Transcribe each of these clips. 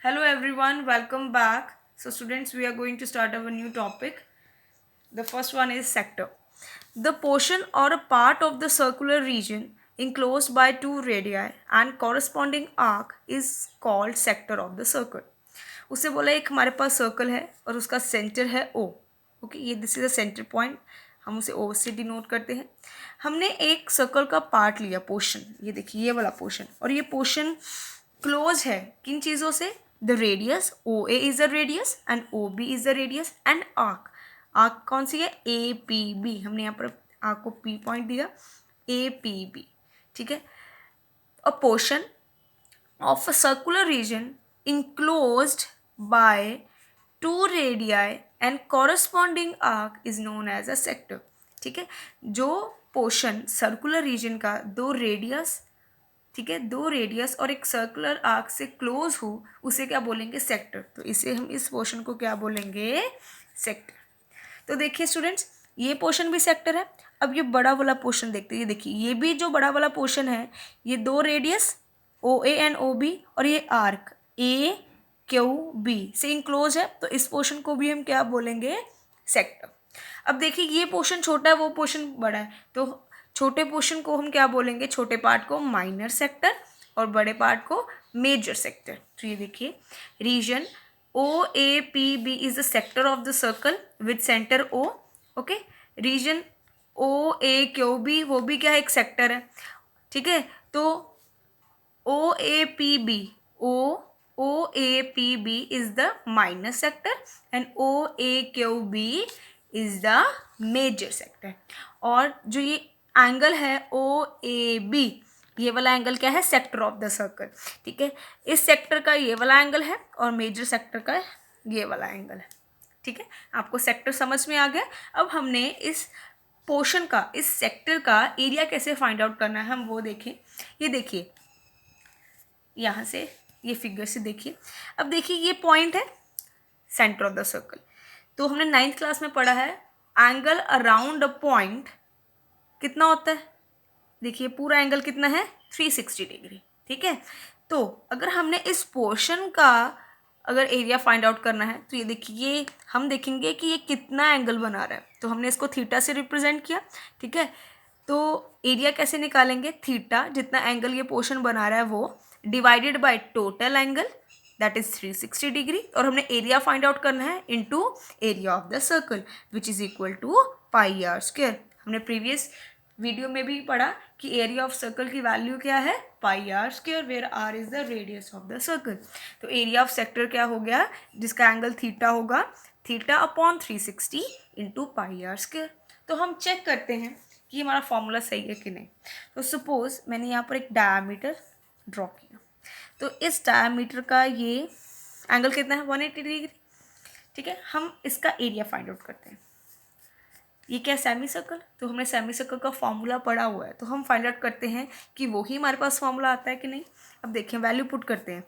Hello everyone, welcome back. So students, we are going to start our new topic. The first one is sector. The portion or a part of the circular region enclosed by two radii and corresponding arc is called sector of the circle. उसे बोला एक हमारे पास circle है और उसका centre है O. Okay, ये this is a centre point, हम उसे O से डिनोट करते हैं. हमने एक सर्कल का पार्ट लिया, पोर्शन, ये देखिए ये वाला पोर्शन, और ये पोर्शन क्लोज है किन चीज़ों से? The radius, O A is the radius and O B is the radius and arc. Arc कौन सी है? A P B. हमने यहाँ पर आर्क को पी पॉइंट दिया, ए पी बी. ठीक है. A portion of a circular region enclosed by two radii and corresponding arc is known as a sector. ठीक है. जो पोर्शन सर्कुलर रीजन का दो रेडियस, ठीक है, दो रेडियस और एक सर्कुलर आर्क से क्लोज हो, उसे क्या बोलेंगे? सेक्टर. तो इसे हम इस पोर्शन को क्या बोलेंगे? सेक्टर. तो देखिए स्टूडेंट्स, ये पोर्शन भी सेक्टर है. अब ये बड़ा वाला पोर्शन देखते हैं. ये देखिए, ये भी जो बड़ा वाला पोर्शन है, ये दो radius O A and O B और ये आर्क ए क्यू बी से इंक्लोज है, तो इस पोर्शन को भी हम क्या बोलेंगे? सेक्टर. अब देखिए, ये पोर्शन छोटा है, वो पोर्शन बड़ा है, तो छोटे पोर्शन को हम क्या बोलेंगे? छोटे पार्ट को माइनर सेक्टर और बड़े पार्ट को मेजर सेक्टर. तो ये देखिए, region O A P B is the sector of the circle with centre O. Okay. Region O A Q B, वो भी क्या है? एक सेक्टर है. ठीक है. तो O A P B, O A P B is the minor sector and O A Q B is the major sector. और जो ये एंगल है ओ ए बी, ये वाला एंगल क्या है? Sector of the circle. ठीक है. इस सेक्टर का ये वाला एंगल है और मेजर सेक्टर का ये वाला एंगल है. ठीक है. आपको सेक्टर समझ में आ गया. अब हमने इस पोर्शन का, इस सेक्टर का एरिया कैसे फाइंड आउट करना है, हम वो देखें. ये देखिए, यहाँ से ये फिगर से देखिए. अब देखिए, ये पॉइंट है सेंटर ऑफ द सर्कल. तो हमने 9th क्लास में पढ़ा है एंगल अराउंड अ पॉइंट कितना होता है? देखिए, पूरा एंगल कितना है? 360 डिग्री. ठीक है. तो अगर हमने इस पोर्शन का अगर एरिया फाइंड आउट करना है, तो ये देखिए, ये हम देखेंगे कि ये कितना एंगल बना रहा है. तो हमने इसको थीटा से रिप्रेजेंट किया. ठीक है. तो एरिया कैसे निकालेंगे? थीटा, जितना एंगल ये पोर्शन बना रहा है वो, divided by total angle, that is 360 degree. और हमने एरिया फाइंड आउट करना है into area of the circle which is equal to pi are square. हमने प्रीवियस वीडियो में भी पढ़ा कि एरिया ऑफ सर्कल की वैल्यू क्या है? Pi are square, where are is the radius of the circle. तो एरिया ऑफ सेक्टर क्या हो गया? जिसका एंगल थीटा होगा, theta upon 360 into pi are square. तो हम चेक करते हैं कि हमारा फॉर्मूला सही है कि नहीं. तो सपोज मैंने यहाँ पर एक डायमीटर ड्रॉ किया, तो इस डायमीटर का ये एंगल कितना है? 180 डिग्री. ठीक है. हम इसका एरिया फाइंड आउट करते हैं. ये क्या? Semi circle. तो हमने सेमी सर्कल का फॉर्मूला पढ़ा हुआ है, तो हम फाइंड आउट करते हैं कि वो ही हमारे पास फॉर्मूला आता है कि नहीं. अब देखिए, वैल्यू पुट करते हैं.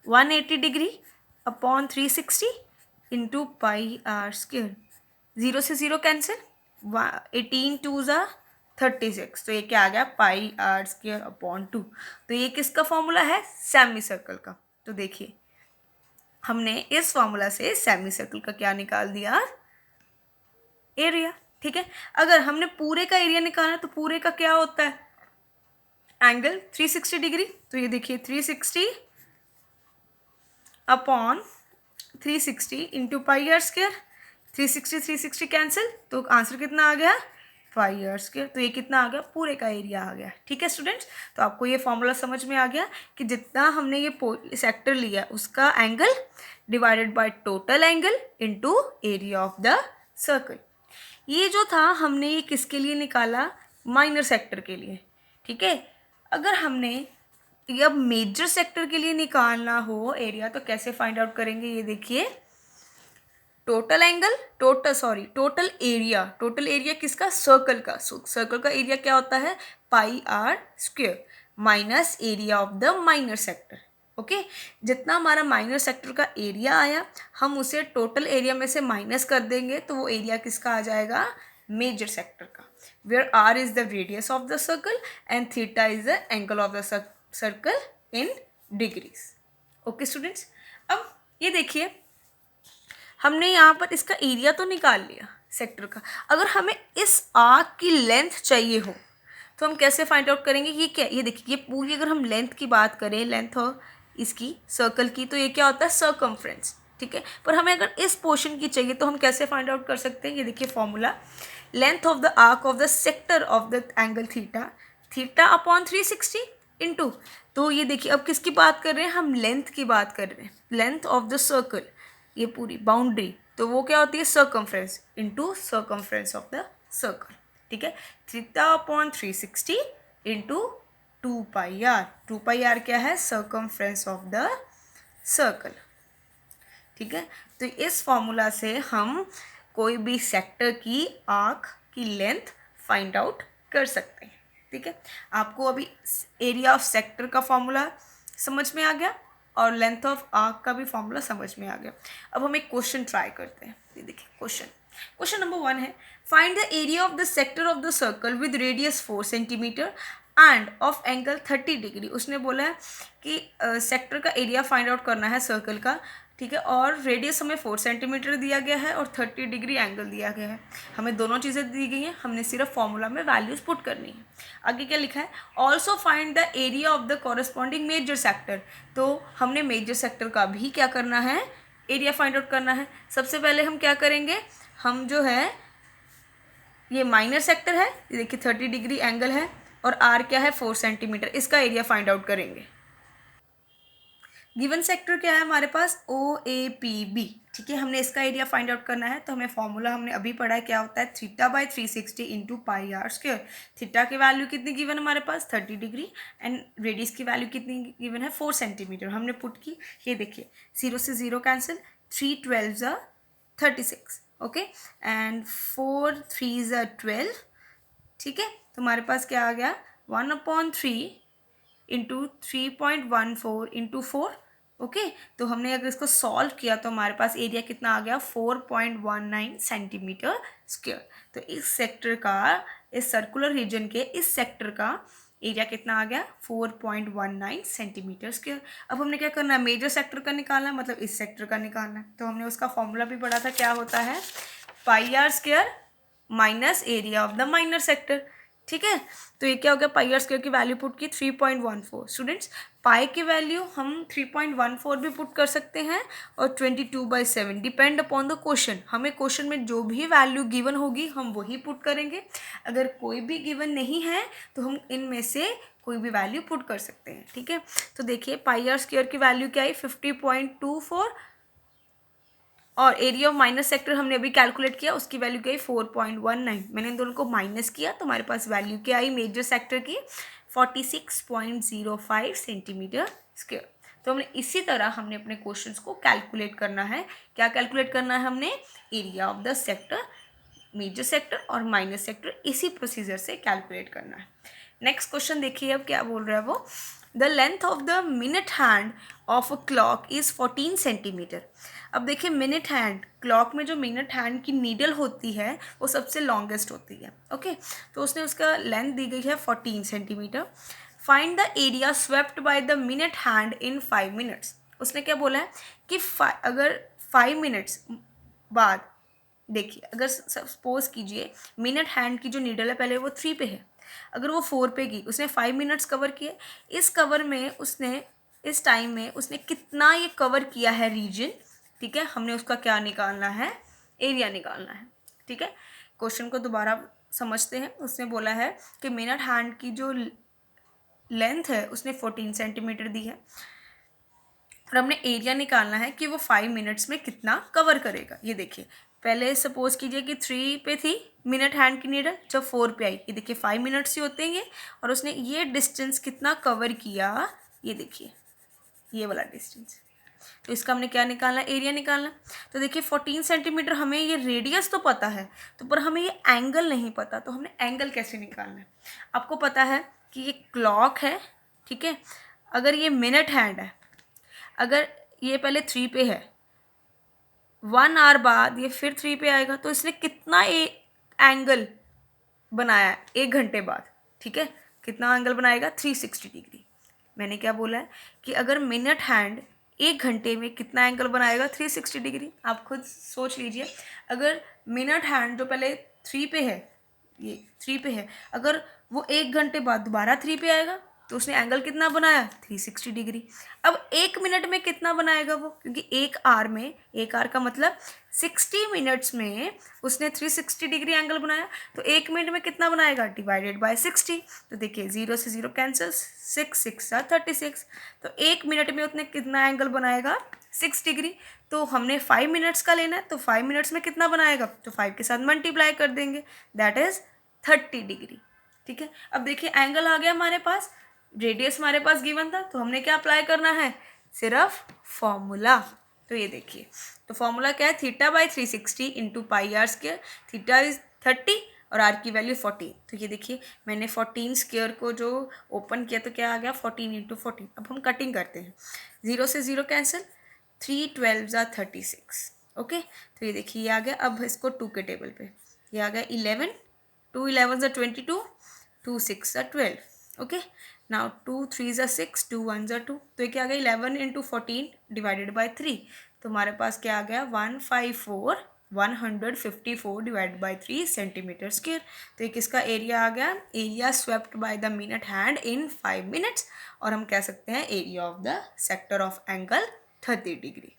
180 degree upon 360 into pi are square. 0 से 0 कैंसिल, 18 टू ज़ा 36. तो ये क्या आ गया? Pi are square upon 2. तो ये किसका फॉर्मूला है? सेमी सर्कल का. तो देखिए, हमने इस फॉर्मूला से सेमी सर्कल का क्या निकाल दिया? एरिया. ठीक है. अगर हमने पूरे का एरिया निकालना है, तो पूरे का क्या होता है? Angle 360 degree. तो ये देखिए, 360 upon 360 into pi are square. 360 cancel, तो आंसर कितना आ गया? Pi are square. तो ये कितना आ गया? पूरे का एरिया आ गया. ठीक है स्टूडेंट्स. तो आपको ये फॉर्मूला समझ में आ गया कि जितना हमने ये सेक्टर लिया उसका angle divided by total angle into area of the circle. ये जो था हमने ये किसके लिए निकाला? माइनर सेक्टर के लिए. ठीक है. अगर हमने ये अब मेजर सेक्टर के लिए निकालना हो एरिया, तो कैसे फाइंड आउट करेंगे? ये देखिए, टोटल एंगल, टोटल एरिया किसका? सर्कल का. सर्कल का एरिया क्या होता है? Pi are square minus area of the minor sector. Okay. जितना हमारा माइनर सेक्टर का एरिया आया, हम उसे टोटल एरिया में से माइनस कर देंगे, तो वो एरिया किसका आ जाएगा? मेजर सेक्टर का. Where are is the radius of the circle and theta is the angle of the circle in degrees. Okay students. अब ये देखिए, हमने यहाँ पर इसका एरिया तो निकाल लिया सेक्टर का। अगर हमें इस आर्क की लेंथ चाहिए हो तो हम कैसे फाइंड आउट करेंगे? ये क्या, ये देखिए, ये पूरी अगर हम लेंथ की बात करें, लेंथ और इसकी सर्कल की, तो ये क्या होता है? सर्कमफ्रेंस, ठीक है। पर हमें अगर इस पोर्शन की चाहिए तो हम कैसे फाइंड आउट कर सकते हैं? ये देखिए formula, length of the arc of the sector of the angle theta, theta upon 360 into, तो ये देखिए अब किसकी बात कर रहे हैं? हम लेंथ की बात कर रहे हैं, लेंथ ऑफ द सर्कल, ये पूरी बाउंड्री, तो वो क्या होती है? Circumference into circumference of the circle, ठीक है। Theta upon 360 into 2 pi R, 2 pi R क्या है? सर्कमफ्रेंस ऑफ द सर्कल, ठीक है। तो इस फॉर्मूला से हम कोई भी सेक्टर की आर्क की लेंथ फाइंड आउट कर सकते हैं, ठीक है। आपको अभी एरिया ऑफ सेक्टर का फॉर्मूला समझ में आ गया और लेंथ ऑफ आर्क का भी फॉर्मूला समझ में आ गया। अब हम एक क्वेश्चन ट्राई करते हैं। ये देखिए क्वेश्चन नंबर 1 है, find the area of the sector of the circle with radius 4 centimetre end of angle 30 degree. उसने बोला है कि सेक्टर का एरिया फाइंड आउट करना है सर्कल का, ठीक है, और रेडियस हमें 4 सेंटीमीटर दिया गया है और 30 डिग्री एंगल दिया गया है। हमें दोनों चीज़ें दी गई हैं, हमने सिर्फ फॉर्मूला में वैल्यूज पुट करनी है। आगे क्या लिखा है? Also find the area of the corresponding major sector. तो हमने मेजर सेक्टर का भी क्या करना है? एरिया फाइंड आउट करना है। सबसे पहले हम क्या करेंगे? हम जो है ये माइनर सेक्टर है, ये देखिए 30 डिग्री एंगल है और आर क्या है? 4 सेंटीमीटर, इसका एरिया फाइंड आउट करेंगे। गिवन सेक्टर क्या है हमारे पास? ओ ए पी बी, ठीक है। हमने इसका एरिया फाइंड आउट करना है, तो हमें फॉर्मूला हमने अभी पढ़ा है, क्या होता है? Theta by 360 into pi are square. Theta की वैल्यू कितनी गिवन हमारे पास? 30 डिग्री, एंड रेडियस की वैल्यू कितनी गिवन है? 4 सेंटीमीटर हमने पुट की। ये देखिए 0 से 0 कैंसिल, 3 12 36, ओके, एंड 4 3 12, ठीक है। तो हमारे पास क्या आ गया? 1/3 इंटू 3.14 इंटू 4, ओके। तो हमने अगर इसको सॉल्व किया तो हमारे पास एरिया कितना आ गया? 4.19 सेंटीमीटर स्क्वायर। तो इस सेक्टर का, इस सर्कुलर रीजन के इस सेक्टर का एरिया कितना आ गया? 4.19 सेंटीमीटर स्क्वायर। अब हमने क्या करना है? मेजर सेक्टर का निकालना है, मतलब इस सेक्टर का निकालना है। तो हमने उसका फॉर्मूला भी पढ़ा था, क्या होता है? Pi are square minus area of the minor sector, ठीक है। तो ये क्या हो गया? पाई आर स्क्वायर की वैल्यू पुट की 3.14। स्टूडेंट्स, पाई की वैल्यू हम 3.14 भी पुट कर सकते हैं और 22/7, डिपेंड अपॉन द क्वेश्चन। हमें क्वेश्चन में जो भी वैल्यू गिवन होगी हम वही पुट करेंगे। अगर कोई भी गिवन नहीं है तो हम इनमें से कोई भी वैल्यू पुट कर सकते हैं, ठीक है। तो देखिए पाई आर स्क्वायर की वैल्यू क्या आई? 50.24, और एरिया ऑफ माइनस सेक्टर हमने अभी कैलकुलेट किया, उसकी वैल्यू क्या आई? 4.19। मैंने इन दोनों को माइनस किया तो हमारे पास वैल्यू क्या आई मेजर सेक्टर की? 46.05 सेंटीमीटर स्क्वायर। तो हमने इसी तरह हमने अपने क्वेश्चंस को कैलकुलेट करना है। क्या कैलकुलेट करना है हमने? Area of the sector, major sector और माइनर सेक्टर, इसी प्रोसीजर से कैलकुलेट करना है। नेक्स्ट क्वेश्चन देखिए अब क्या बोल रहा है वो। The length of the minute hand of a clock is 14 centimetre. अब देखिए मिनट हैंड, क्लॉक में जो मिनट हैंड की नीडल होती है वो सबसे लॉन्गेस्ट होती है, ओके। तो उसने उसका लेंथ दी गई है 14 centimetre. Find the area swept by the minute hand in 5 minutes. उसने क्या बोला है कि अगर 5 मिनट्स बाद, देखिए अगर सपोज कीजिए मिनट हैंड की जो नीडल है पहले वो 3 पे है, अगर वो 4 पे गई, उसने 5 मिनट्स कवर किए, इस कवर में उसने, इस टाइम में उसने कितना ये कवर किया है रीजन, ठीक है। हमने उसका क्या निकालना है? एरिया निकालना है, ठीक है। क्वेश्चन को दोबारा समझते हैं। उसने बोला है कि मिनट हैंड की जो लेंथ है उसने 14 सेंटीमीटर दी है और हमने एरिया निकालना है कि वो 5 मिनट्स में कितना कवर करेगा। ये देखिए पहले सपोज कीजिए कि 3 पे थी मिनट हैंड की नीडल, जब 4 पे आई, ये देखिए 5 मिनट्स ही होते हैं ये, और उसने ये डिस्टेंस कितना कवर किया, ये देखिए ये वाला डिस्टेंस। तो इसका हमने क्या निकालना? एरिया निकालना। तो देखिए 14 सेंटीमीटर, हमें ये रेडियस तो पता है, तो पर हमें ये एंगल नहीं पता, तो हमने एंगल कैसे निकालना है? आपको पता है कि ये क्लॉक है, ठीक है। अगर ये मिनट हैंड है, अगर ये पहले 3 पे है, 1 आवर बाद ये फिर 3 पे आएगा, तो इसने कितना एंगल बनाया है 1 घंटे बाद, ठीक है। कितना एंगल बनाएगा? 360 डिग्री। मैंने क्या बोला है कि अगर मिनट हैंड 1 घंटे में कितना एंगल बनाएगा? 360 डिग्री। आप खुद सोच लीजिए, अगर मिनट हैंड जो पहले 3 पे है, ये 3 पे है, अगर वो 1 घंटे बाद दोबारा 3 पे आएगा तो उसने एंगल कितना बनाया? 360 डिग्री। अब 1 मिनट में कितना बनाएगा वो? क्योंकि 1 आर का मतलब 60 मिनट्स में उसने 360 डिग्री एंगल बनाया, तो 1 मिनट में कितना बनाएगा? Divided by 60। तो देखिए 0 से 0 कैंसिल, 6 6 36। तो 1 मिनट में उसने कितना एंगल बनाएगा? 6 डिग्री। तो हमने 5 मिनट्स का लेना है, तो 5 मिनट्स में कितना बनाएगा? तो 5 के साथ मल्टीप्लाई कर देंगे, दैट इज 30 डिग्री। ठीक है, अब देखिए एंगल आ गया हमारे पास, रेडियस हमारे पास गिवन था, तो हमने क्या अप्लाई करना है? सिर्फ फॉर्मूला। तो ये देखिए, तो फॉर्मूला क्या है? Theta by 360 into pi are square. Theta is 30 और आर की वैल्यू 14। तो ये देखिए मैंने 14 स्क्वायर को जो ओपन किया तो क्या आ गया? 14 इंटू 14। अब हम कटिंग करते हैं, 0 से 0 कैंसिल, 3 12 ज़ा 36। ओके, तो ये देखिए ये आ गया। अब इसको 2 के टेबल पे, ये आ गया 11, 2 11 ज़ा 22, 2 6 ज़ा 12। ओके, नाउ 2 3 ज़ा 6, 2 1 ज़ा 2। तो ये क्या आ गया? 11 इंटू 14 डिवाइडेड बाई 3। तो हमारे पास क्या आ गया? 154 डिवाइड बाई 3 सेंटीमीटर स्क्वायर। तो ये किसका एरिया आ गया? Area swept by the minute hand in 5 minutes, और हम कह सकते हैं area of the sector of angle 30 degree.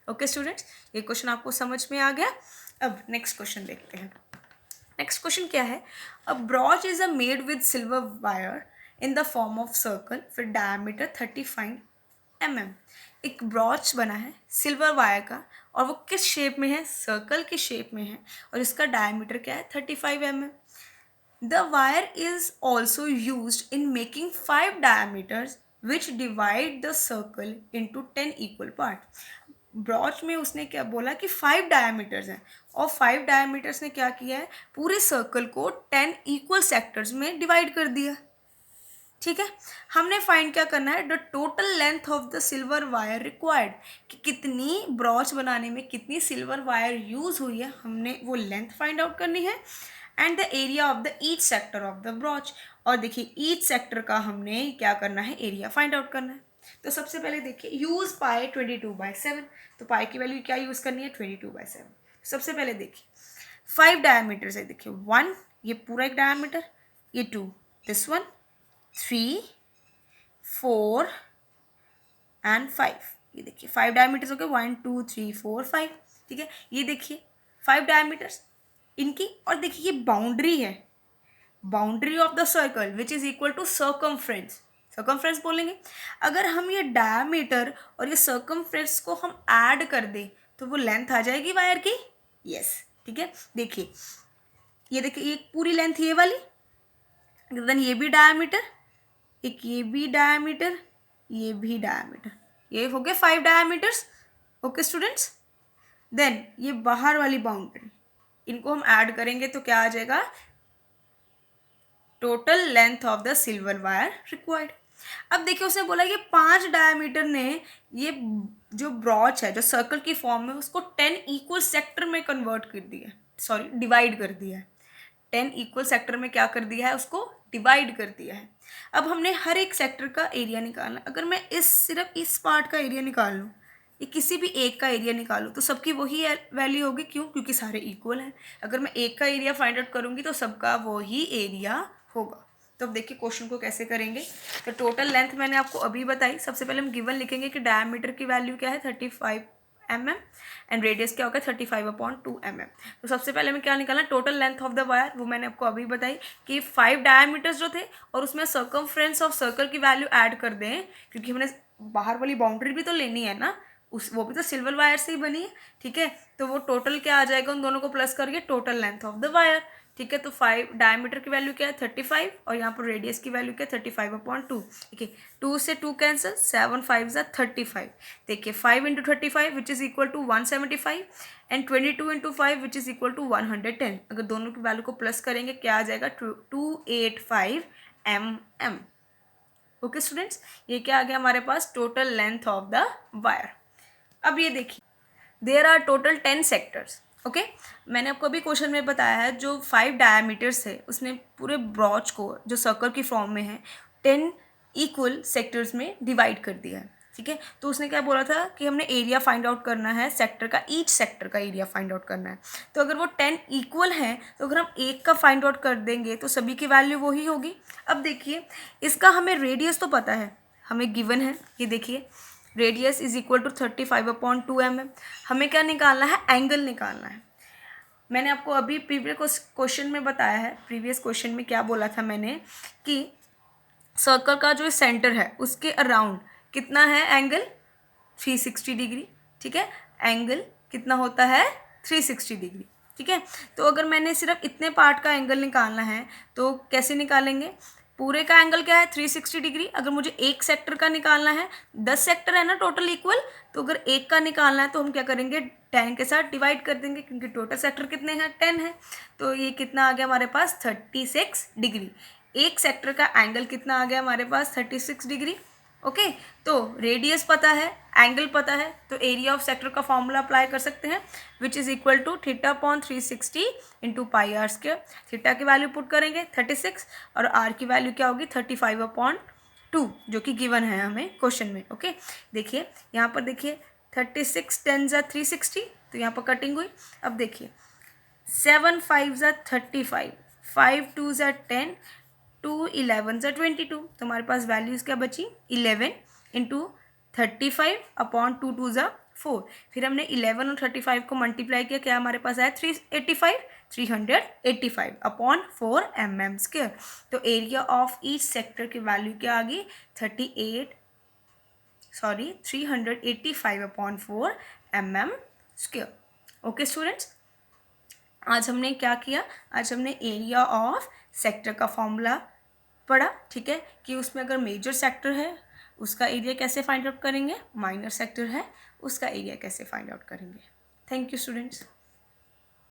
Okay students, ये क्वेश्चन आपको समझ में आ गया। अब नेक्स्ट क्वेश्चन देखते हैं। नेक्स्ट क्वेश्चन क्या है? A brooch is a made with silver wire in the form of circle with diameter 35 mm। एक ब्रॉच बना है सिल्वर वायर का, और वो किस शेप में है? सर्कल की शेप में है, और इसका डायमीटर क्या है? 35 mm। The wire is also used in making 5 diameters which divide the circle into 10 equal parts। Brooch में उसने क्या बोला कि 5 डायमीटर्स हैं, और 5 डायमीटर्स ने क्या किया है? पूरे सर्कल को 10 इक्वल सेक्टर्स में डिवाइड कर दिया। ठीक है, हमने फाइंड क्या करना है? The total length of the silver wire required, कि कितनी ब्रॉच बनाने में कितनी सिल्वर वायर यूज हुई है, हमने वो लेंथ फाइंड आउट करनी है। And the area of the each sector of the brooch, और देखिए ईच सेक्टर का हमने क्या करना है? एरिया फाइंड आउट करना है। तो सबसे पहले देखिए यूज पाई 22/7। तो पाई की वैल्यू क्या यूज करनी है? 22/7। सबसे पहले देखिए 5 डायमीटर्स है, देखिए 1 ये पूरा एक डायमीटर, ये 2 दिस वन, 3 4 एंड 5। ये देखिए 5 डायमीटर्स हो गए, 1 2 3 4 5। ठीक है, ये देखिए 5 डायमीटर्स इनकी, और देखिए ये बाउंड्री है, boundary of the circle which is equal to circumference. Circumference बोलेंगे, अगर हम ये डायमीटर और ये सर्कमफ्रेंस को हम ऐड कर दें तो वो लेंथ आ जाएगी वायर की। यस, ठीक है, देखिए ये देखिए ये पूरी लेंथ ये वाली, देन ये भी डायमीटर, एक ये भी डायमीटर, ये भी डायमीटर, ये हो गए 5 डायमीटर्स। ओके स्टूडेंट्स, देन ये बाहर वाली बाउंड्री, इनको हम ऐड करेंगे तो क्या आ जाएगा? Total length of the silver wire required. अब देखिए उसने बोला कि 5 डायमीटर ने ये जो ब्रॉच है जो सर्कल की फॉर्म में, उसको 10 इक्वल सेक्टर में कन्वर्ट कर दिया, सॉरी डिवाइड कर दिया है। 10 इक्वल सेक्टर में क्या कर दिया है? उसको डिवाइड कर दिया है। अब हमने हर एक सेक्टर का एरिया निकालना। अगर मैं सिर्फ इस पार्ट का एरिया निकाल लूँ, ये किसी भी एक का एरिया निकालूँ, तो सबकी वही वैल्यू होगी। क्यों? क्योंकि सारे इक्वल हैं। अगर मैं एक का एरिया फाइंड आउट करूँगी तो सबका वही एरिया होगा। तो अब देखिए क्वेश्चन को कैसे करेंगे। तो टोटल लेंथ मैंने आपको अभी बताई। सबसे पहले हम गिवन लिखेंगे कि डायमीटर की वैल्यू क्या है? 35 mm, एंड रेडियस क्या होगा? 35/2 mm। तो सबसे पहले हमें क्या निकालना? Total length of the wire, वो मैंने आपको अभी बताई कि 5 डायमीटर्स जो थे, और उसमें सर्कमफ्रेंस ऑफ सर्कल की वैल्यू ऐड कर दें, क्योंकि हमने बाहर वाली बाउंड्री भी तो लेनी है ना, वो भी तो सिल्वर वायर से ही बनी है। ठीक है, तो वो टोटल क्या आ जाएगा? उन दोनों को प्लस करके total length of the wire. ठीक है, तो 5 डायमीटर की वैल्यू क्या है? 35, और यहाँ पर रेडियस की वैल्यू क्या है? 35/2। ठीक है, 2 से 2 कैंसिल, 7 5 ज़ा 35। देखिए 5 into 35 which is equal to 175, and 22 into 5 which is equal to 110। अगर दोनों की वैल्यू को प्लस करेंगे क्या आ जाएगा? 285 mm। ओके स्टूडेंट्स, ये क्या आ गया हमारे पास? Total length of the wire. अब ये देखिए there are total 10 sectors. Okay, मैंने आपको अभी क्वेश्चन में बताया है जो 5 डायमीटर्स है उसने पूरे ब्रॉच को जो सर्कल की फॉर्म में है 10 इक्वल सेक्टर्स में डिवाइड कर दिया है। ठीक है। तो उसने क्या बोला था कि हमने एरिया फाइंड आउट करना है सेक्टर का, ईच सेक्टर का एरिया फाइंड आउट करना है। तो अगर वो 10 इक्वल हैं तो अगर हम एक का फाइंड आउट कर देंगे तो सभी की वैल्यू वही होगी। अब देखिए इसका हमें रेडियस तो पता है, हमें गिवन है, ये देखिए radius is equal to 35/2 mm। हमें क्या निकालना है, एंगल निकालना है। मैंने आपको अभी प्रीवियस क्वेश्चन में बताया है, प्रीवियस क्वेश्चन में क्या बोला था मैंने कि सर्कल का जो सेंटर है उसके अराउंड कितना है एंगल, 360 डिग्री। ठीक है, एंगल कितना होता है, 360 डिग्री। ठीक है, तो अगर मैंने सिर्फ इतने पार्ट का एंगल निकालना है तो कैसे निकालेंगे, पूरे का एंगल क्या है 360 डिग्री। अगर मुझे एक सेक्टर का निकालना है, 10 सेक्टर है ना टोटल इक्वल, तो अगर एक का निकालना है तो हम क्या करेंगे, 10 के साथ डिवाइड कर देंगे क्योंकि टोटल सेक्टर कितने हैं, 10 है। तो ये कितना आ गया हमारे पास, 36 डिग्री। एक सेक्टर का एंगल कितना आ गया हमारे पास, 36 डिग्री। ओके, तो रेडियस पता है, एंगल पता है, तो एरिया ऑफ सेक्टर का फॉर्मूला अप्लाई कर सकते हैं, which is equal to θ/360 into πr²। Theta की वैल्यू पुट करेंगे 36 और आर की वैल्यू क्या होगी 35/2, जो कि गिवन है हमें क्वेश्चन में। ओके, देखिए यहाँ पर देखिए 36 10 × 360, तो यहाँ पर कटिंग हुई। अब देखिए 7 5 × 35, 5 2 × 10, 2 11 × 22, तो हमारे पास वैल्यूज़ क्या बची, 11 इंटू 35/2 2 × 4। फिर हमने 11 और 35 को मल्टीप्लाई किया, क्या हमारे पास आया 385/4 mm²। तो एरिया ऑफ ईच सेक्टर की वैल्यू क्या आ गई, 385/4 mm²। ओके स्टूडेंट्स, आज हमने क्या किया, आज हमने एरिया ऑफ सेक्टर का फॉर्मूला पढ़ा। ठीक है, कि उसमें अगर मेजर सेक्टर है उसका एरिया कैसे फाइंड आउट करेंगे, माइनर सेक्टर है उसका एरिया कैसे फाइंड आउट करेंगे। Thank you students.